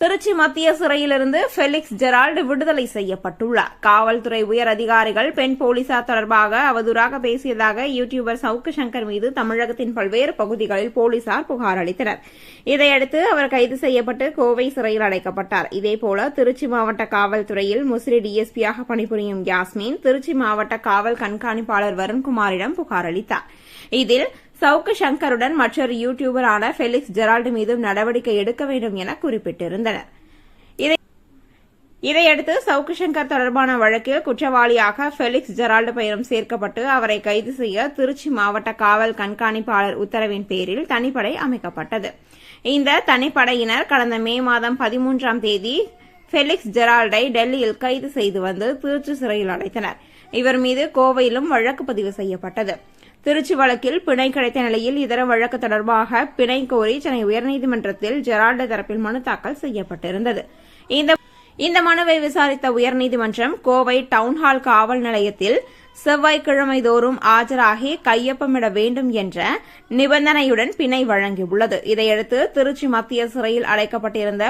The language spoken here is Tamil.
திருச்சி மத்திய சிறையிலிருந்து ஃபெலிக்ஸ் ஜெரால்டு விடுதலை செய்யப்பட்டுள்ளார். காவல்துறை உயர் அதிகாரிகள் பெண் போலீசார் தொடர்பாக அவதூறாக பேசியதாக யூடியூபர் சவுக்கு சங்கர் மீது தமிழகத்தின் பல்வேறு பகுதிகளில் போலீசார் புகார் அளித்தனர். இதையடுத்து அவர் கைது செய்யப்பட்டு கோவை சிறையில் அடைக்கப்பட்டார். இதேபோல திருச்சி மாவட்ட காவல்துறையில் முசிறி டிஎஸ்பியாக பணிபுரியும் யாஸ்மின் திருச்சி மாவட்ட காவல் கண்காணிப்பாளர் வருண்குமாரிடம் புகார் அளித்தார். இதில் சவுக்கு சங்கருடன் மற்றொரு யூடியூபரான ஃபெலிக்ஸ் ஜெரால்டு மீதும் நடவடிக்கை எடுக்க வேண்டும் என குறிப்பிட்டிருந்தனர். இதையடுத்து சவுக்கு சங்கர் தொடர்பான வழக்கில் குற்றவாளியாக ஃபெலிக்ஸ் ஜெரால்டு பெயரும் சேர்க்கப்பட்டு அவரை கைது செய்ய திருச்சி மாவட்ட காவல் கண்காணிப்பாளர் உத்தரவின் பேரில் தனிப்படை அமைக்கப்பட்டது. இந்த தனிப்படையினர் கடந்த மே மாதம் 13ஆம் தேதி ஃபெலிக்ஸ் ஜெரால்டை டெல்லியில் கைது செய்து வந்து திருச்சி சிறையில் அடைத்தனர். இவர் மீது கோவையிலும் வழக்கு பதிவு செய்யப்பட்டது. திருச்சி வழக்கில் பிணை கிடைத்த நிலையில் இதர வழக்கு தொடர்பாக பிணை கோரி சென்னை உயர்நீதிமன்றத்தில் ஜெரால்டு தரப்பில் மனு தாக்கல் செய்யப்பட்டிருந்தது. இந்த மனுவை விசாரித்த உயர்நீதிமன்றம் கோவை டவுன்ஹால் காவல் நிலையத்தில் செவ்வாய்க்கிழமை தோறும் ஆஜராகி கையொப்பமிட வேண்டும் என்ற நிபந்தனையுடன் பிணை வழங்கியுள்ளது. இதையடுத்து திருச்சி மத்திய சிறையில் அடைக்கப்பட்டிருந்த